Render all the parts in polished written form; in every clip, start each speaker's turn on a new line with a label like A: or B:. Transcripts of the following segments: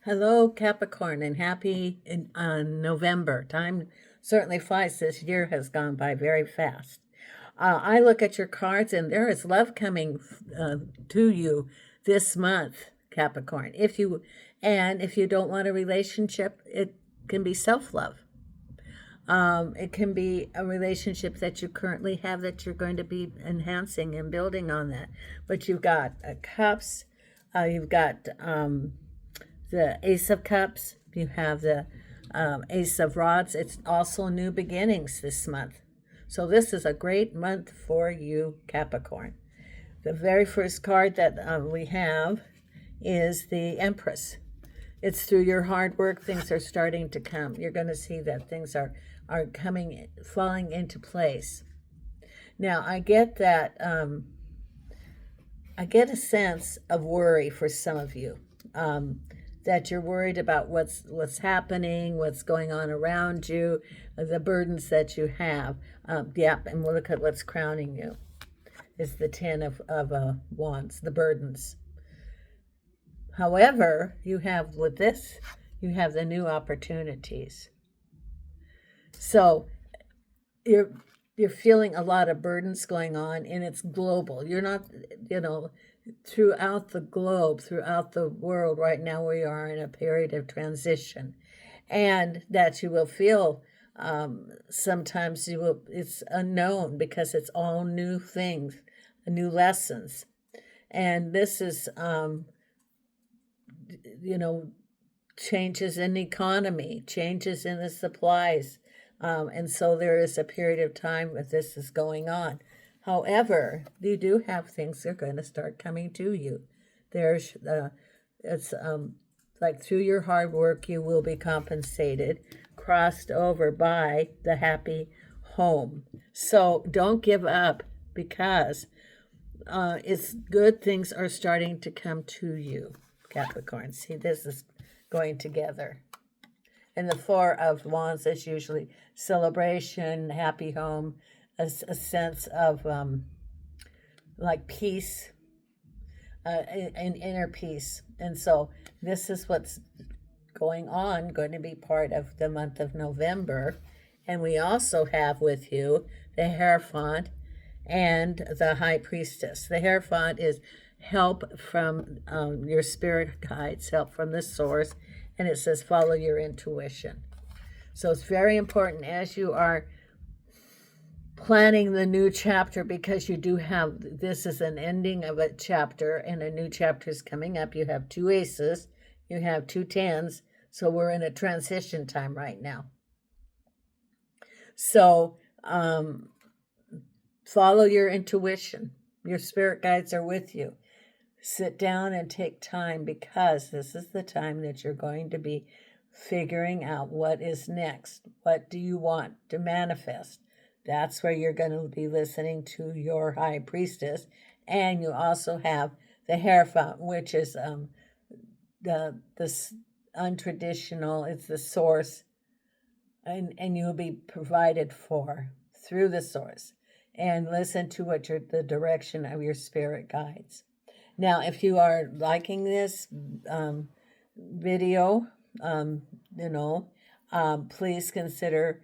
A: Hello, Capricorn, and happy November. Time certainly flies. This year has gone by very fast. I look at your cards, and there is love coming to you this month, Capricorn. If you don't want a relationship, it can be self-love. It can be a relationship that you currently have that you're going to be enhancing and building on that. But you've got cups, you've got the Ace of Cups, you have the Ace of Rods. It's also new beginnings this month. So this is a great month for you, Capricorn. The very first card that we have is the Empress. It's through your hard work, things are starting to come. You're going to see that things are coming, falling into place. Now, I get that, I get a sense of worry for some of you. That you're worried about what's happening, what's going on around you, the burdens that you have. Yep, and we'll look at what's crowning you. Is the Ten of Wands, the burdens. However, you have with this, you have the new opportunities. So you're feeling a lot of burdens going on, and it's global. You're not, throughout the globe, throughout the world right now, we are in a period of transition, and that you will feel sometimes it's unknown because it's all new things, new lessons. And this is changes in the economy, changes in the supplies, and so there is a period of time that this is going on. However, you do have things that are going to start coming to you. It's like through your hard work, you will be compensated, crossed over by the happy home. So don't give up because it's good things are starting to come to you, Capricorn. See, this is going together. And the Four of Wands is usually celebration, happy home, a sense of like peace, and inner peace. And so this is what's going to be part of the month of November. And we also have with you the Hierophant and the High Priestess. The Hierophant is help from your spirit guides, help from the source, and it says follow your intuition. So it's very important as you are planning the new chapter, because you do have, this is an ending of a chapter and a new chapter is coming up. You have two aces, you have two tens, so we're in a transition time right now. So follow your intuition. Your spirit guides are with you. Sit down and take time, because this is the time that you're going to be figuring out what is next. What do you want to manifest? That's where you're going to be listening to your High Priestess. And you also have the Hierophant, which is the untraditional, it's the source, and you'll be provided for through the source. And listen to what the direction of your spirit guides. Now, if you are liking this video, please consider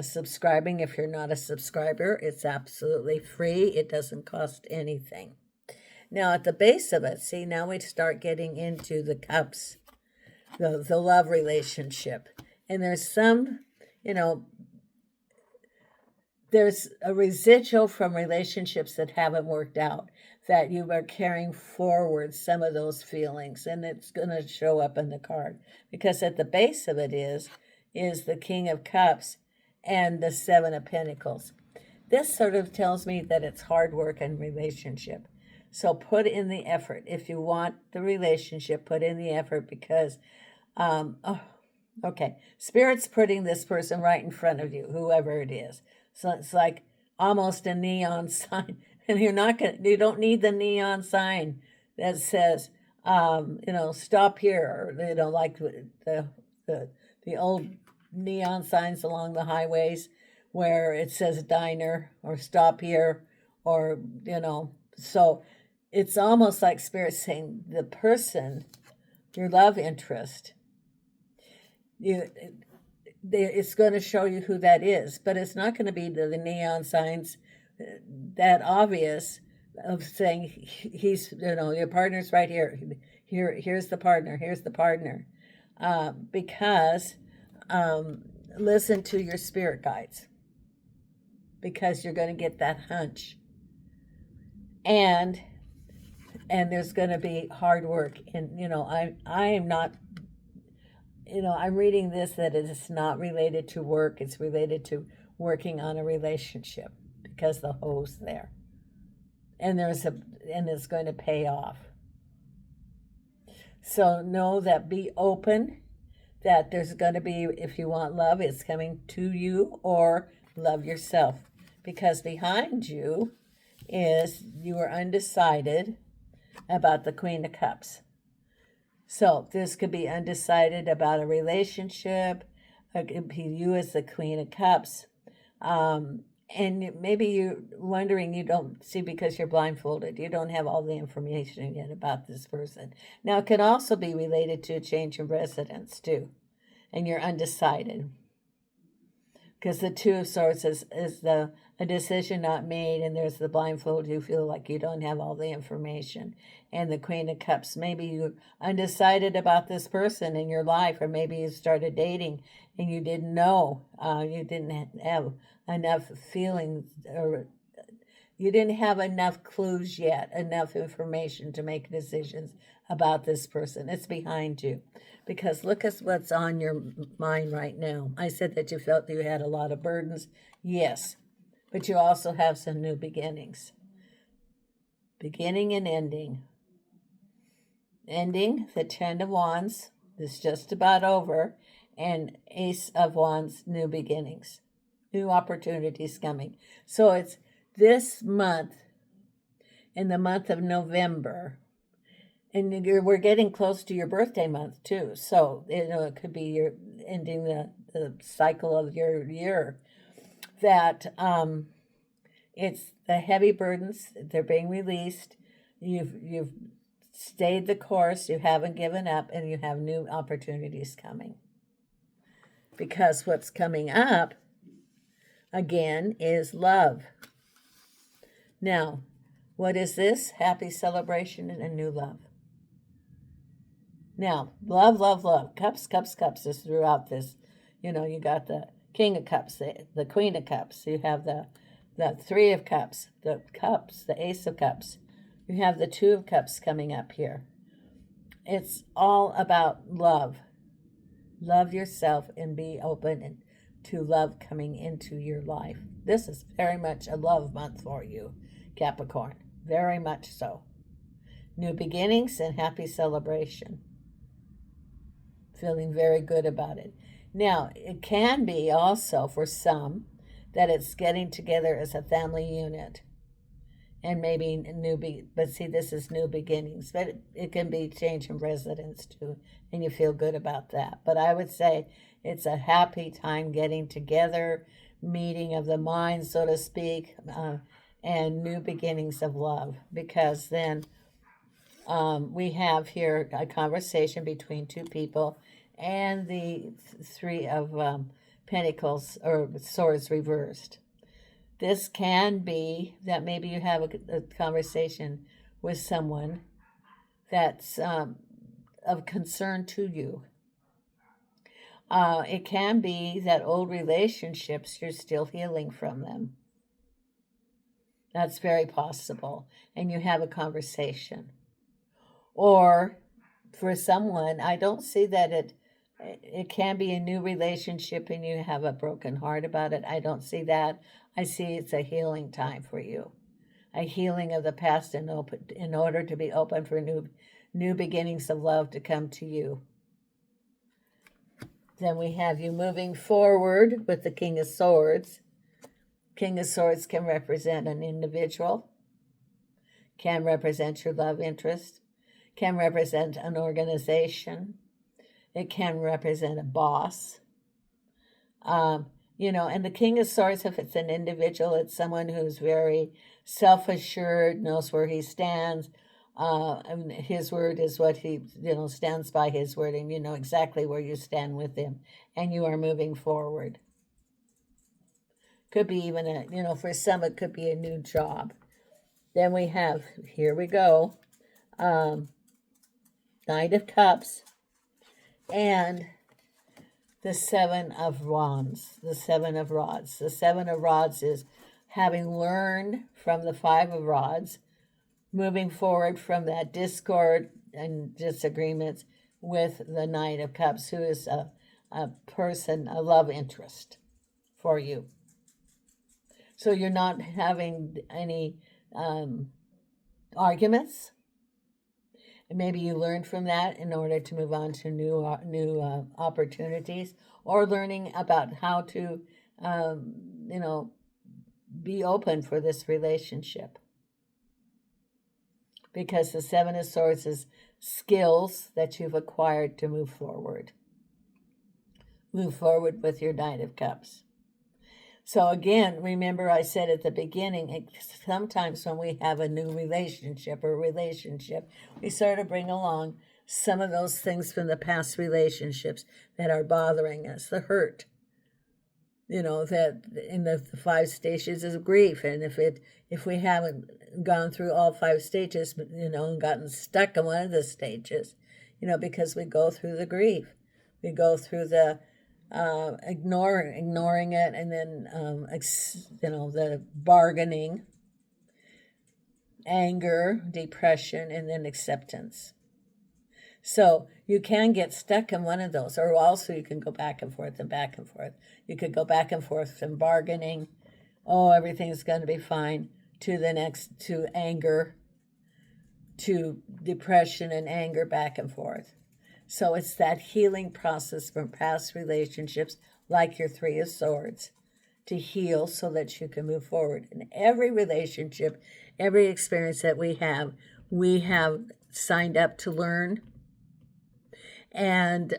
A: subscribing. If you're not a subscriber, it's absolutely free. It doesn't cost anything. Now, at the base of it, see, now we start getting into the cups, the love relationship. And there's some, there's a residual from relationships that haven't worked out, that you are carrying forward some of those feelings, and it's going to show up in the card, because at the base of it is the King of Cups and the Seven of Pentacles. This sort of tells me that it's hard work and relationship. So put in the effort. If you want the relationship, put in the effort, because Spirit's putting this person right in front of you, whoever it is. So it's like almost a neon sign, and you don't need the neon sign that says, stop here, or like the old neon signs along the highways where it says diner or stop here, or so it's almost like Spirit saying the person, your love interest, you, it's going to show you who that is, but it's not going to be the neon signs that obvious of saying he's, your partner's right here. Here's the partner. Here's the partner. Because listen to your spirit guides, because you're going to get that hunch, and there's going to be hard work. And I am not. I'm reading this that it is not related to work. It's related to working on a relationship, because the hoe's there, and it's going to pay off. So know that, be open, that there's going to be, if you want love, it's coming to you, or love yourself. Because behind you are undecided about the Queen of Cups. So this could be undecided about a relationship. It could be you as the Queen of Cups. And maybe you're wondering, you don't see because you're blindfolded. You don't have all the information yet about this person. Now, it can also be related to a change of residence, too. And you're undecided. Because the Two of Swords is a decision not made, and there's the blindfold. You feel like you don't have all the information. And the Queen of Cups, maybe you're undecided about this person in your life, or maybe you started dating and you didn't know. You didn't have enough feelings, or you didn't have enough clues yet, enough information to make decisions about this person. It's behind you. Because look at what's on your mind right now. I said that you felt that you had a lot of burdens. Yes, but you also have some new beginnings. Beginning and ending. Ending, the Ten of Wands, is just about over, and Ace of Wands, new beginnings. New opportunities coming. So it's this month, in the month of November, and we're getting close to your birthday month too. So it could be you're ending the cycle of your year. That it's the heavy burdens, they're being released. You've stayed the course. You haven't given up, and you have new opportunities coming. Because what's coming up again is love. Now, what is this? Happy celebration and a new love. Now, love, love, love. Cups, cups, cups is throughout this. You got the King of Cups, the Queen of Cups. You have the Three of Cups, the Ace of Cups. You have the Two of Cups coming up here. It's all about love. Love yourself and be open to love coming into your life. This is very much a love month for you, Capricorn. Very much so. New beginnings and happy celebration. Feeling very good about it. Now, it can be also for some that it's getting together as a family unit. And maybe but see, this is new beginnings. But it can be change of residence too, and you feel good about that. But I would say it's a happy time getting together, meeting of the mind, so to speak, and new beginnings of love. Because then we have here a conversation between two people, and the Three of Pentacles, or Swords reversed. This can be that maybe you have a conversation with someone that's of concern to you. It can be that old relationships, you're still healing from them. That's very possible. And you have a conversation. Or for someone, I don't see that it can be a new relationship and you have a broken heart about it. I don't see that. I see it's a healing time for you. A healing of the past in order to be open for new beginnings of love to come to you. Then we have you moving forward with the King of Swords. King of Swords can represent an individual, can represent your love interest, can represent an organization. It can represent a boss. And the King of Swords, if it's an individual, it's someone who's very self-assured, knows where he stands, And his word is what he, stands by his word, and you know exactly where you stand with him, and you are moving forward. Could be even for some, it could be a new job. Then we have, here we go, Knight of Cups and the Seven of Wands, the Seven of Rods. The Seven of Rods is having learned from the Five of Rods, moving forward from that discord and disagreements with the Knight of Cups, who is a person, a love interest for you. So you're not having any arguments. And maybe you learned from that in order to move on to new opportunities, or learning about how to, be open for this relationship. Because the Seven of Swords is skills that you've acquired to move forward. Move forward with your Knight of Cups. So again, remember I said at the beginning, sometimes when we have a new relationship, we sort of bring along some of those things from the past relationships that are bothering us, the hurt. That in the 5 stages of grief, and if we haven't gone through all 5 stages, and gotten stuck in one of the stages, because we go through the grief, we go through the ignoring it, and then the bargaining, anger, depression, and then acceptance. So you can get stuck in one of those, or also you can go back and forth and back and forth. You could go back and forth from bargaining, everything's going to be fine, to the next, to anger, to depression and anger, back and forth. So it's that healing process from past relationships, like your 3 of Swords, to heal so that you can move forward. In every relationship, every experience that we have signed up to learn. And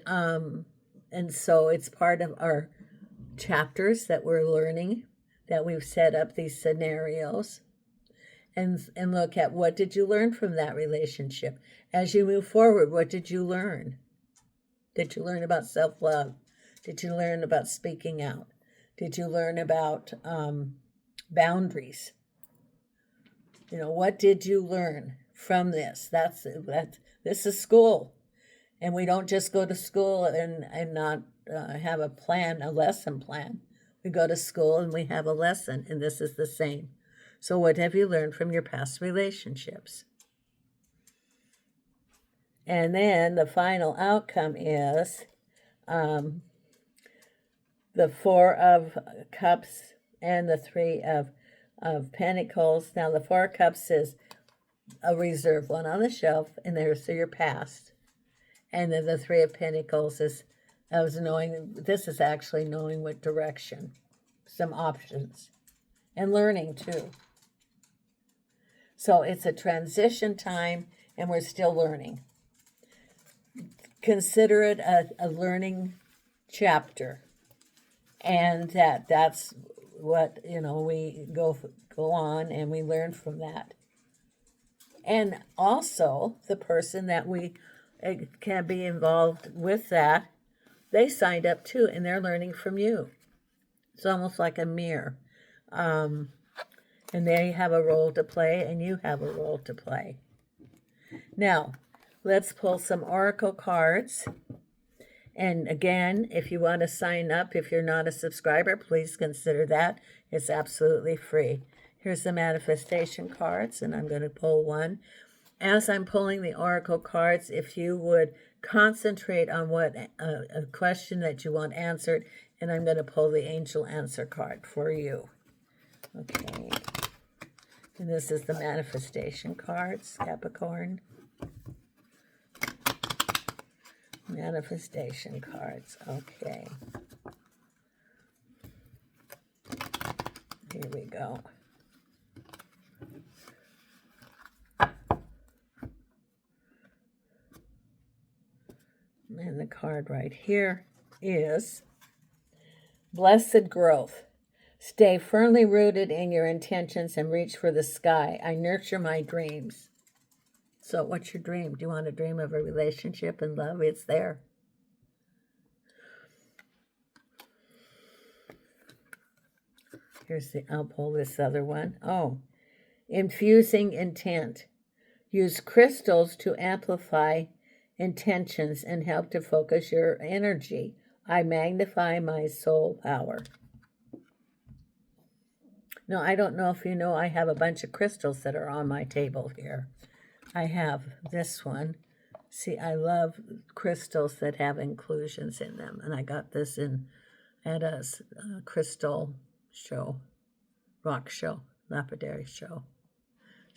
A: so it's part of our chapters that we're learning, that we've set up these scenarios. And look at, what did you learn from that relationship? As you move forward, what did you learn? Did you learn about self-love? Did you learn about speaking out? Did you learn about boundaries? What did you learn from this? This is school. And we don't just go to school and not have a lesson plan. We go to school and we have a lesson, and this is the same. So what have you learned from your past relationships? And then the final outcome is the 4 of Cups and the 3 of Pentacles. Now the 4 of Cups is a reserve one on the shelf, and there's your past. And then the 3 of Pentacles is this is actually knowing what direction, some options, and learning too. So it's a transition time, and we're still learning. Consider it a learning chapter, and that's what we go on, and we learn from that. And also the person that we can be involved with, that they signed up too, and they're learning from you. It's almost like a mirror, and they have a role to play, and you have a role to play. Now let's pull some oracle cards. And again, if you want to sign up, if you're not a subscriber, please consider that. It's absolutely free. Here's the manifestation cards, and I'm going to pull one. As I'm pulling the oracle cards, if you would concentrate on what a question that you want answered, and I'm going to pull the angel answer card for you. Okay. And this is the manifestation cards, Capricorn. Manifestation cards. Okay. Here we go. And the card right here is Blessed Growth. Stay firmly rooted in your intentions and reach for the sky. I nurture my dreams. So what's your dream? Do you want to dream of a relationship and love? It's there. I'll pull this other one. Oh, infusing intent. Use crystals to amplify intentions and help to focus your energy. I magnify my soul power. Now, I don't know if you know, I have a bunch of crystals that are on my table here. I have this one. See, I love crystals that have inclusions in them. And I got this at a crystal show, rock show, lapidary show.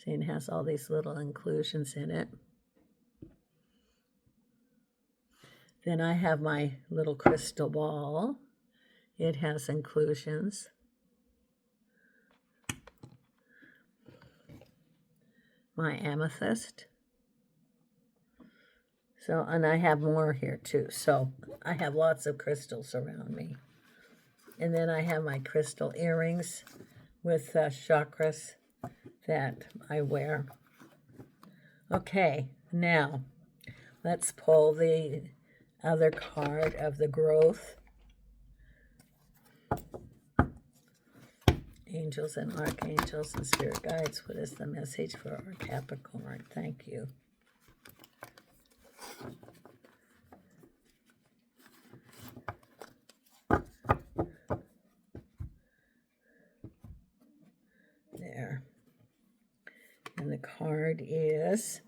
A: See, it has all these little inclusions in it. Then I have my little crystal ball. It has inclusions. My amethyst. So, and I have more here too. So I have lots of crystals around me. And then I have my crystal earrings with chakras that I wear. Okay, now let's pull the other card of the growth. Angels and archangels and spirit guides. What is the message for our Capricorn? Thank you. There. And the card is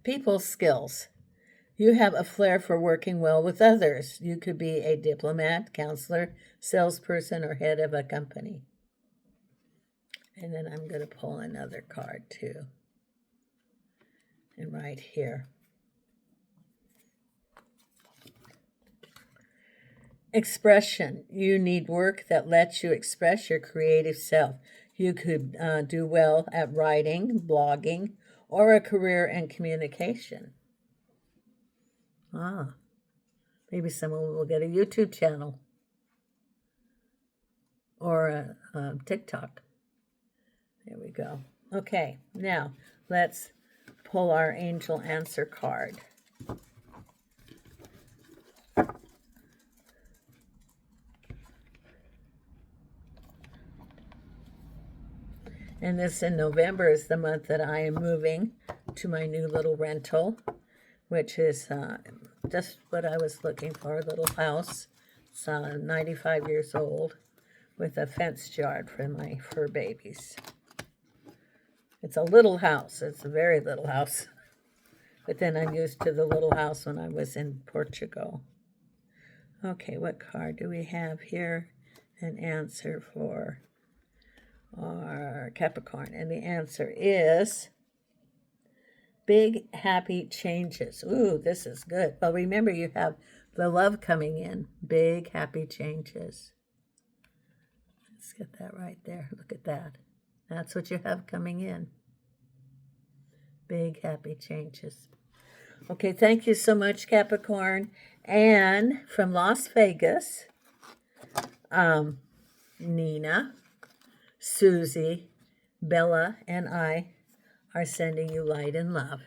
A: people skills. You have a flair for working well with others. You could be a diplomat, counselor, salesperson, or head of a company. And then I'm going to pull another card too. And right here. Expression. You need work that lets you express your creative self. You could do well at writing, blogging, or a career in communication. Maybe someone will get a YouTube channel or a TikTok. There we go. Okay, now let's pull our angel answer card. And this in November is the month that I am moving to my new little rental, which is just what I was looking for, a little house. It's 95 years old with a fenced yard for my fur babies. It's a little house. It's a very little house. But then I'm used to the little house when I was in Portugal. Okay, what card do we have here? An answer for our Capricorn. And the answer is big happy changes. Ooh, this is good. Well, remember you have the love coming in. Big happy changes. Let's get that right there. Look at that. That's what you have coming in. Big happy changes. Okay, thank you so much, Capricorn. And from Las Vegas, Neena, Suzy, Bella, and I are sending you light and love.